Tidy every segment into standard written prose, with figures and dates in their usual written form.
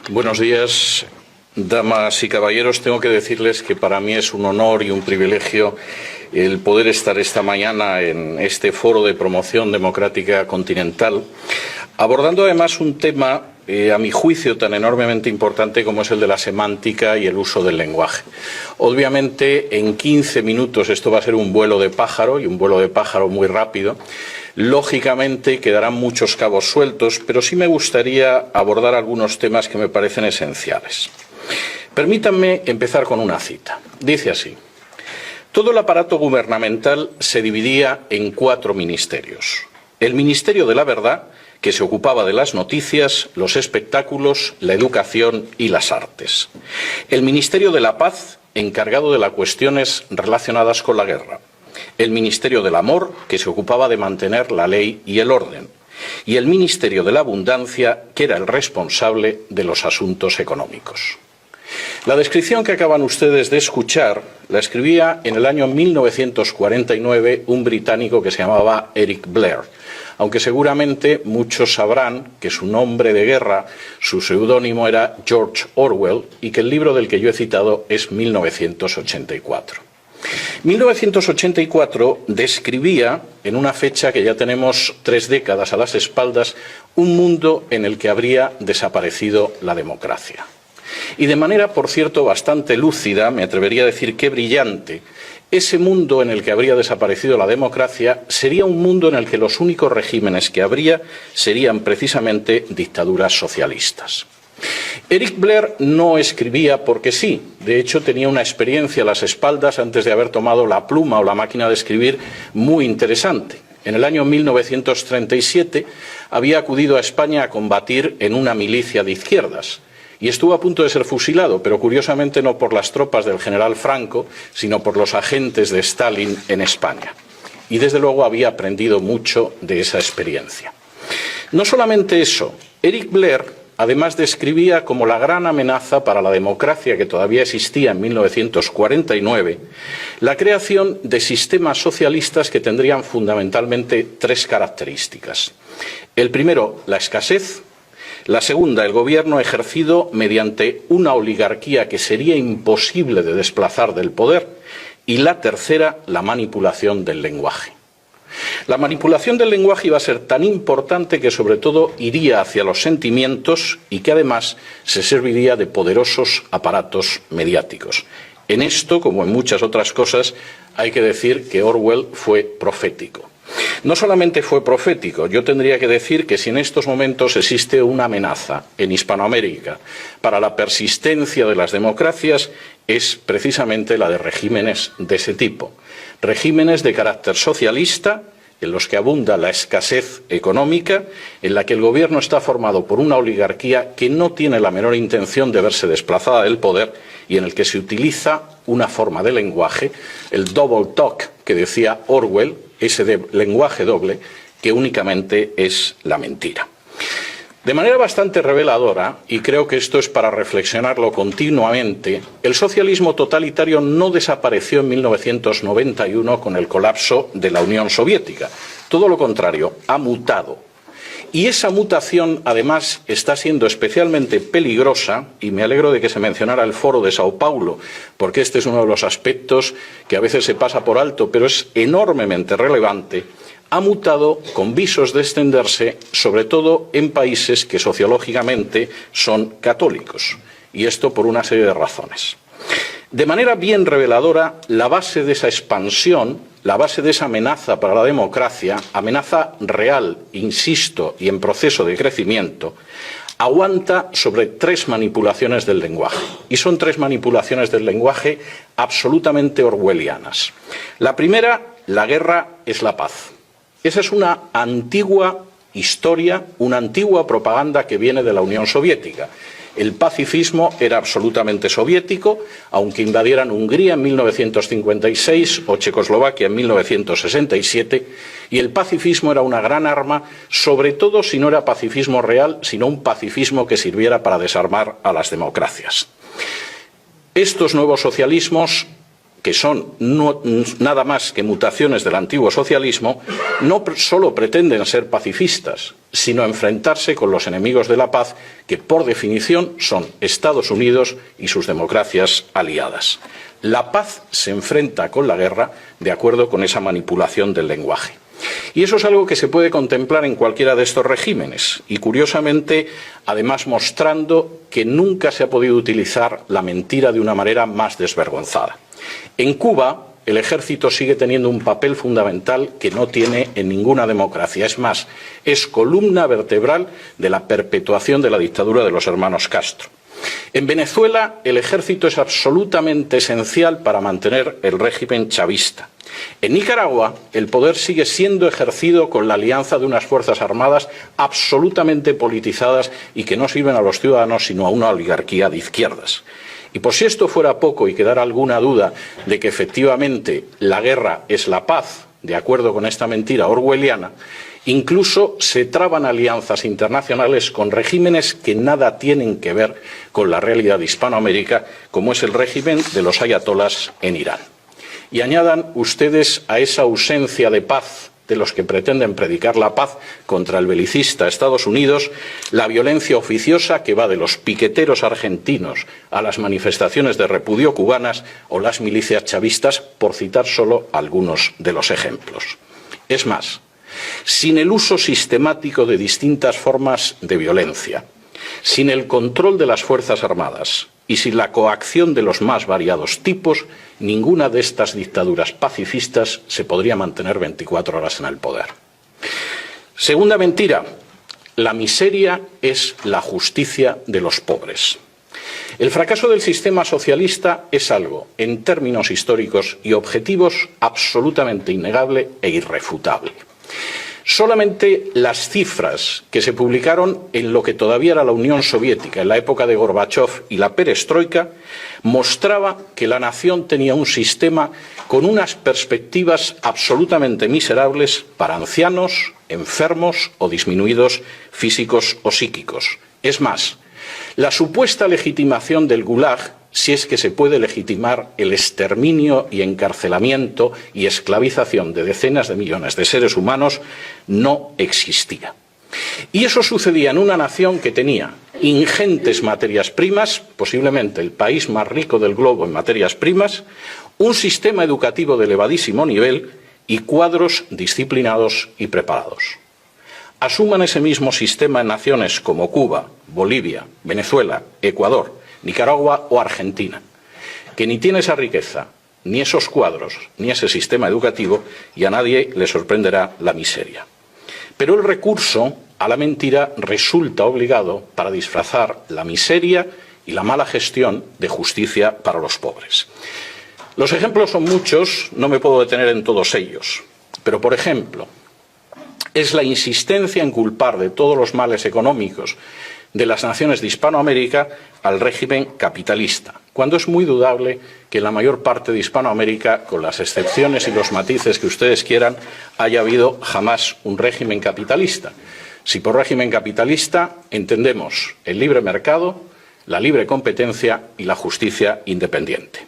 Buenos días, damas y caballeros. Tengo que decirles que para mí es un honor y un privilegio el poder estar esta mañana en este foro de promoción democrática continental, abordando además un tema, a mi juicio, tan enormemente importante como es el de la semántica y el uso del lenguaje. Obviamente, en 15 minutos esto va a ser un vuelo de pájaro, y un vuelo de pájaro muy rápido. Lógicamente quedarán muchos cabos sueltos, pero sí me gustaría abordar algunos temas que me parecen esenciales. Permítanme empezar con una cita. Dice así: todo el aparato gubernamental se dividía en 4 ministerios. El Ministerio de la Verdad, que se ocupaba de las noticias, los espectáculos, la educación y las artes. El Ministerio de la Paz, encargado de las cuestiones relacionadas con la guerra. El Ministerio del Amor, que se ocupaba de mantener la ley y el orden. Y el Ministerio de la Abundancia, que era el responsable de los asuntos económicos. La descripción que acaban ustedes de escuchar la escribía en el año 1949 un británico que se llamaba Eric Blair, aunque seguramente muchos sabrán que su nombre de guerra, su seudónimo era George Orwell, y que el libro del que yo he citado es 1984. 1984 describía, en una fecha que ya tenemos 3 décadas a las espaldas, un mundo en el que habría desaparecido la democracia. Y de manera, por cierto, bastante lúcida, me atrevería a decir que brillante, ese mundo en el que habría desaparecido la democracia sería un mundo en el que los únicos regímenes que habría serían precisamente dictaduras socialistas. Eric Blair no escribía porque sí, de hecho tenía una experiencia a las espaldas antes de haber tomado la pluma o la máquina de escribir muy interesante. En el año 1937 había acudido a España a combatir en una milicia de izquierdas y estuvo a punto de ser fusilado, pero curiosamente no por las tropas del general Franco, sino por los agentes de Stalin en España. Y desde luego había aprendido mucho de esa experiencia. No solamente eso, Eric Blair además describía como la gran amenaza para la democracia que todavía existía en 1949, la creación de sistemas socialistas que tendrían fundamentalmente 3 características. El primero, la escasez. La segunda, el gobierno ejercido mediante una oligarquía que sería imposible de desplazar del poder. Y la tercera, la manipulación del lenguaje. La manipulación del lenguaje iba a ser tan importante que sobre todo iría hacia los sentimientos y que además se serviría de poderosos aparatos mediáticos. En esto, como en muchas otras cosas, hay que decir que Orwell fue profético. No solamente fue profético, yo tendría que decir que si en estos momentos existe una amenaza en Hispanoamérica para la persistencia de las democracias, es precisamente la de regímenes de ese tipo. Regímenes de carácter socialista, en los que abunda la escasez económica, en la que el gobierno está formado por una oligarquía que no tiene la menor intención de verse desplazada del poder y en el que se utiliza una forma de lenguaje, el double talk que decía Orwell, ese lenguaje doble que únicamente es la mentira. De manera bastante reveladora, y creo que esto es para reflexionarlo continuamente, el socialismo totalitario no desapareció en 1991 con el colapso de la Unión Soviética. Todo lo contrario, ha mutado. Y esa mutación, además, está siendo especialmente peligrosa, y me alegro de que se mencionara el Foro de Sao Paulo, porque este es uno de los aspectos que a veces se pasa por alto, pero es enormemente relevante. Ha mutado con visos de extenderse, sobre todo en países que sociológicamente son católicos, y esto por una serie de razones. De manera bien reveladora, la base de esa expansión, la base de esa amenaza para la democracia, amenaza real, insisto, y en proceso de crecimiento, aguanta sobre 3 manipulaciones del lenguaje. Y son 3 manipulaciones del lenguaje absolutamente orwellianas. La primera, la guerra es la paz. Esa es una antigua historia, una antigua propaganda que viene de la Unión Soviética. El pacifismo era absolutamente soviético, aunque invadieran Hungría en 1956 o Checoslovaquia en 1967, y el pacifismo era una gran arma, sobre todo si no era pacifismo real, sino un pacifismo que sirviera para desarmar a las democracias. Estos nuevos socialismos que son nada más que mutaciones del antiguo socialismo, no solo pretenden ser pacifistas, sino enfrentarse con los enemigos de la paz, que por definición son Estados Unidos y sus democracias aliadas. La paz se enfrenta con la guerra de acuerdo con esa manipulación del lenguaje. Y eso es algo que se puede contemplar en cualquiera de estos regímenes y, curiosamente, además mostrando que nunca se ha podido utilizar la mentira de una manera más desvergonzada. En Cuba, el ejército sigue teniendo un papel fundamental que no tiene en ninguna democracia. Es más, es columna vertebral de la perpetuación de la dictadura de los hermanos Castro. En Venezuela, el ejército es absolutamente esencial para mantener el régimen chavista. En Nicaragua, el poder sigue siendo ejercido con la alianza de unas fuerzas armadas absolutamente politizadas y que no sirven a los ciudadanos sino a una oligarquía de izquierdas. Y por si esto fuera poco y quedara alguna duda de que efectivamente la guerra es la paz, de acuerdo con esta mentira orwelliana, incluso se traban alianzas internacionales con regímenes que nada tienen que ver con la realidad de Hispanoamérica, como es el régimen de los ayatolás en Irán. Y añadan ustedes a esa ausencia de paz de los que pretenden predicar la paz contra el belicista Estados Unidos, la violencia oficiosa que va de los piqueteros argentinos a las manifestaciones de repudio cubanas o las milicias chavistas, por citar solo algunos de los ejemplos. Es más, sin el uso sistemático de distintas formas de violencia, sin el control de las Fuerzas Armadas y sin la coacción de los más variados tipos, ninguna de estas dictaduras pacifistas se podría mantener 24 horas en el poder. Segunda mentira, la miseria es la justicia de los pobres. El fracaso del sistema socialista es algo, en términos históricos y objetivos, absolutamente innegable e irrefutable. Solamente las cifras que se publicaron en lo que todavía era la Unión Soviética, en la época de Gorbachov y la perestroika, mostraba que la nación tenía un sistema con unas perspectivas absolutamente miserables para ancianos, enfermos o disminuidos físicos o psíquicos. Es más, la supuesta legitimación del Gulag, si es que se puede legitimar el exterminio y encarcelamiento y esclavización de decenas de millones de seres humanos, no existía. Y eso sucedía en una nación que tenía ingentes materias primas, posiblemente el país más rico del globo en materias primas, un sistema educativo de elevadísimo nivel y cuadros disciplinados y preparados. Asuman ese mismo sistema en naciones como Cuba, Bolivia, Venezuela, Ecuador, Nicaragua o Argentina, que ni tiene esa riqueza, ni esos cuadros, ni ese sistema educativo, y a nadie le sorprenderá la miseria. Pero el recurso a la mentira resulta obligado para disfrazar la miseria y la mala gestión de justicia para los pobres. Los ejemplos son muchos, no me puedo detener en todos ellos, pero por ejemplo, es la insistencia en culpar de todos los males económicos de las naciones de Hispanoamérica al régimen capitalista, cuando es muy dudable que en la mayor parte de Hispanoamérica, con las excepciones y los matices que ustedes quieran, haya habido jamás un régimen capitalista. Si por régimen capitalista entendemos el libre mercado, la libre competencia y la justicia independiente.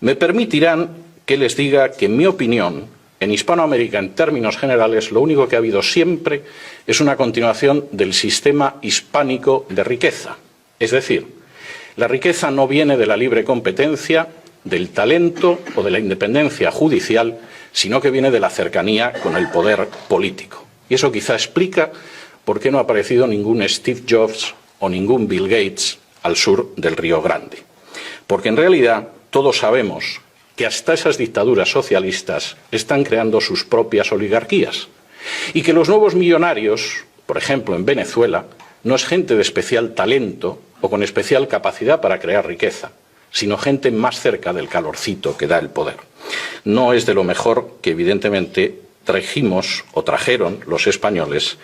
Me permitirán que les diga que, en mi opinión, en Hispanoamérica, en términos generales, lo único que ha habido siempre es una continuación del sistema hispánico de riqueza. Es decir, la riqueza no viene de la libre competencia, del talento o de la independencia judicial, sino que viene de la cercanía con el poder político. Y eso quizá explica por qué no ha aparecido ningún Steve Jobs o ningún Bill Gates al sur del Río Grande. Porque en realidad todos sabemos que hasta esas dictaduras socialistas están creando sus propias oligarquías y que los nuevos millonarios, por ejemplo en Venezuela, no es gente de especial talento o con especial capacidad para crear riqueza, sino gente más cerca del calorcito que da el poder. No es de lo mejor que evidentemente trajimos o trajeron los españoles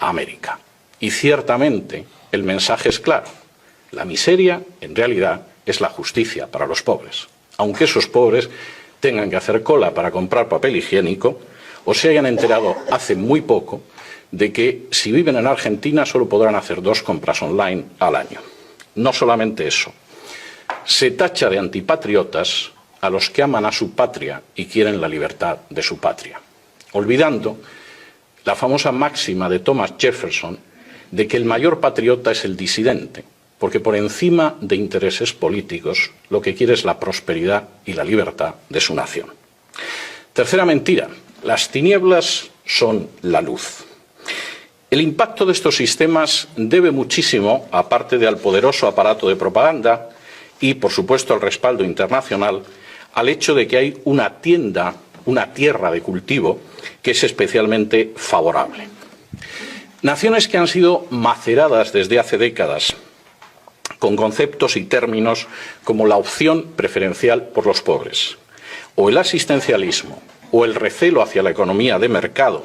a América. Y ciertamente el mensaje es claro: la miseria en realidad es la justicia para los pobres, aunque esos pobres tengan que hacer cola para comprar papel higiénico o se hayan enterado hace muy poco de que si viven en Argentina solo podrán hacer 2 compras online al año. No solamente eso, se tacha de antipatriotas a los que aman a su patria y quieren la libertad de su patria, olvidando la famosa máxima de Thomas Jefferson de que el mayor patriota es el disidente, porque por encima de intereses políticos lo que quiere es la prosperidad y la libertad de su nación. Tercera mentira, las tinieblas son la luz. El impacto de estos sistemas debe muchísimo, aparte de al poderoso aparato de propaganda y, por supuesto, al respaldo internacional, al hecho de que hay una tierra de cultivo que es especialmente favorable. Naciones que han sido maceradas desde hace décadas con conceptos y términos como la opción preferencial por los pobres, o el asistencialismo, o el recelo hacia la economía de mercado,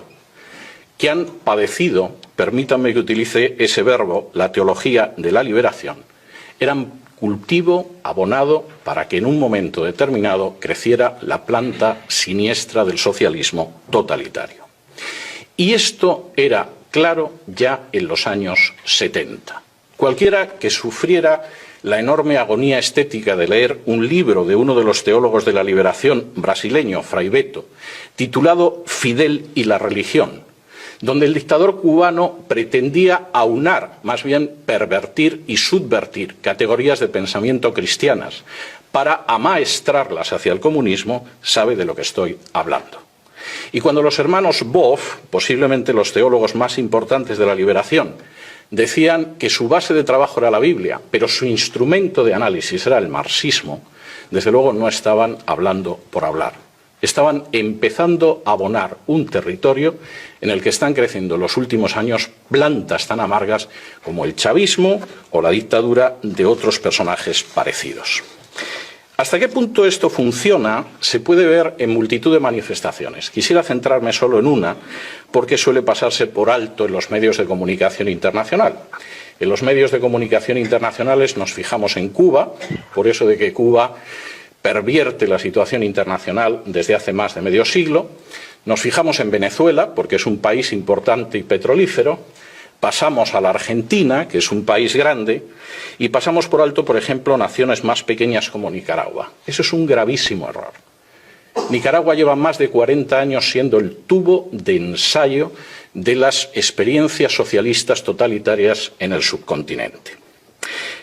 que han padecido, permítanme que utilice ese verbo, la teología de la liberación, eran cultivo abonado para que en un momento determinado creciera la planta siniestra del socialismo totalitario. Y esto era claro ya en los años 70. Cualquiera que sufriera la enorme agonía estética de leer un libro de uno de los teólogos de la liberación brasileño, Frei Beto, titulado Fidel y la religión, donde el dictador cubano pretendía aunar, más bien pervertir y subvertir categorías de pensamiento cristianas para amaestrarlas hacia el comunismo, sabe de lo que estoy hablando. Y cuando los hermanos Boff, posiblemente los teólogos más importantes de la liberación, decían que su base de trabajo era la Biblia, pero su instrumento de análisis era el marxismo, desde luego no estaban hablando por hablar. Estaban empezando a abonar un territorio en el que están creciendo en los últimos años plantas tan amargas como el chavismo o la dictadura de otros personajes parecidos. ¿Hasta qué punto esto funciona? Se puede ver en multitud de manifestaciones. Quisiera centrarme solo en una, porque suele pasarse por alto en los medios de comunicación internacional. En los medios de comunicación internacionales nos fijamos en Cuba, por eso de que Cuba pervierte la situación internacional desde hace más de medio siglo. Nos fijamos en Venezuela, porque es un país importante y petrolífero. Pasamos a la Argentina, que es un país grande, y pasamos por alto, por ejemplo, naciones más pequeñas como Nicaragua. Eso es un gravísimo error. Nicaragua lleva más de 40 años siendo el tubo de ensayo de las experiencias socialistas totalitarias en el subcontinente.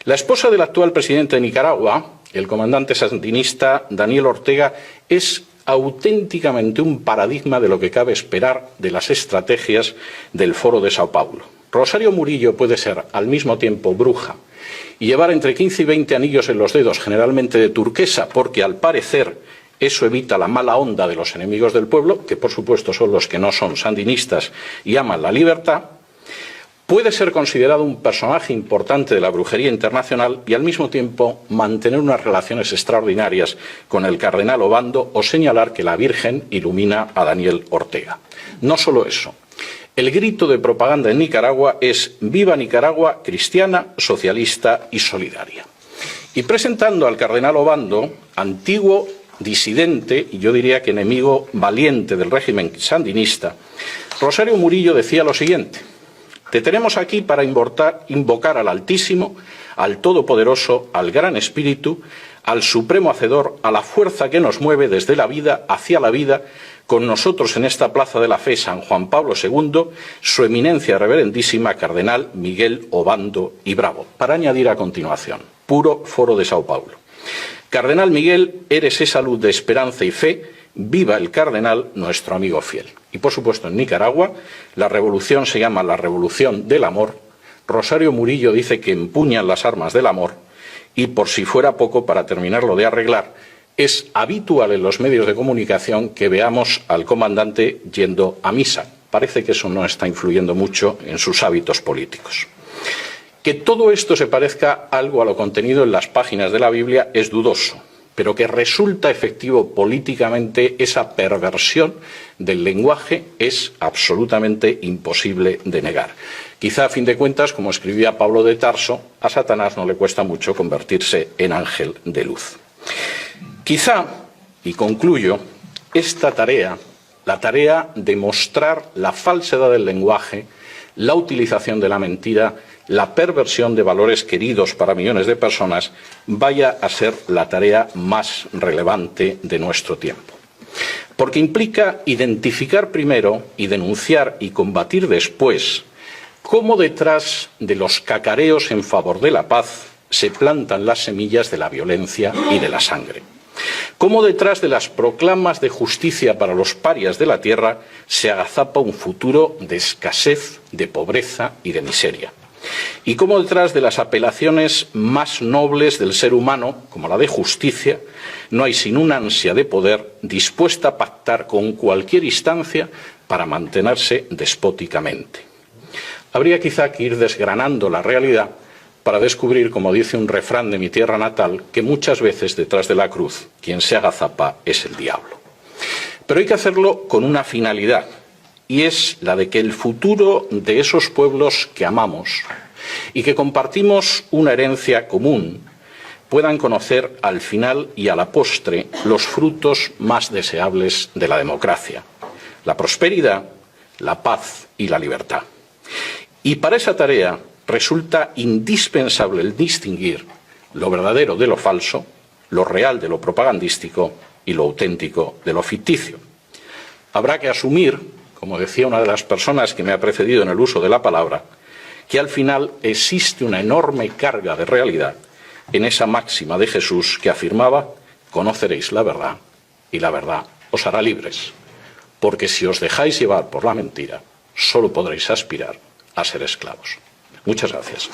La esposa del actual presidente de Nicaragua, el comandante sandinista Daniel Ortega, es auténticamente un paradigma de lo que cabe esperar de las estrategias del Foro de Sao Paulo. Rosario Murillo puede ser al mismo tiempo bruja y llevar entre 15 y 20 anillos en los dedos, generalmente de turquesa, porque al parecer eso evita la mala onda de los enemigos del pueblo, que por supuesto son los que no son sandinistas y aman la libertad. Puede ser considerado un personaje importante de la brujería internacional y al mismo tiempo mantener unas relaciones extraordinarias con el cardenal Obando o señalar que la Virgen ilumina a Daniel Ortega. No solo eso. El grito de propaganda en Nicaragua es «Viva Nicaragua, cristiana, socialista y solidaria». Y presentando al cardenal Obando, antiguo disidente y yo diría que enemigo valiente del régimen sandinista, Rosario Murillo decía lo siguiente: «Te tenemos aquí para invocar al Altísimo, al Todopoderoso, al Gran Espíritu, al Supremo Hacedor, a la fuerza que nos mueve desde la vida hacia la vida, con nosotros en esta Plaza de la Fe San Juan Pablo II, su eminencia reverendísima Cardenal Miguel Obando y Bravo». Para añadir a continuación, puro Foro de Sao Paulo: «Cardenal Miguel, eres esa luz de esperanza y fe, viva el cardenal, nuestro amigo fiel». Y por supuesto en Nicaragua la revolución se llama la Revolución del Amor. Rosario Murillo dice que empuñan las armas del amor y, por si fuera poco, para terminarlo de arreglar, es habitual en los medios de comunicación que veamos al comandante yendo a misa. Parece que eso no está influyendo mucho en sus hábitos políticos. Que todo esto se parezca algo a lo contenido en las páginas de la Biblia es dudoso, pero que resulta efectivo políticamente esa perversión del lenguaje es absolutamente imposible de negar. Quizá, a fin de cuentas, como escribía Pablo de Tarso, a Satanás no le cuesta mucho convertirse en ángel de luz. Quizá, y concluyo, esta tarea, la tarea de mostrar la falsedad del lenguaje, la utilización de la mentira, la perversión de valores queridos para millones de personas vaya a ser la tarea más relevante de nuestro tiempo. Porque implica identificar primero y denunciar y combatir después cómo detrás de los cacareos en favor de la paz se plantan las semillas de la violencia y de la sangre. Cómo detrás de las proclamas de justicia para los parias de la tierra se agazapa un futuro de escasez, de pobreza y de miseria. Y cómo detrás de las apelaciones más nobles del ser humano, como la de justicia, no hay sino una ansia de poder dispuesta a pactar con cualquier instancia para mantenerse despóticamente. Habría quizá que ir desgranando la realidad para descubrir, como dice un refrán de mi tierra natal, que muchas veces detrás de la cruz quien se agazapa es el diablo. Pero hay que hacerlo con una finalidad, y es la de que el futuro de esos pueblos que amamos y que compartimos una herencia común puedan conocer al final y a la postre los frutos más deseables de la democracia: la prosperidad, la paz y la libertad. Y para esa tarea resulta indispensable el distinguir lo verdadero de lo falso, lo real de lo propagandístico y lo auténtico de lo ficticio. Habrá que asumir, como decía una de las personas que me ha precedido en el uso de la palabra, que al final existe una enorme carga de realidad en esa máxima de Jesús que afirmaba: conoceréis la verdad y la verdad os hará libres, porque si os dejáis llevar por la mentira, solo podréis aspirar a ser esclavos. Muchas gracias.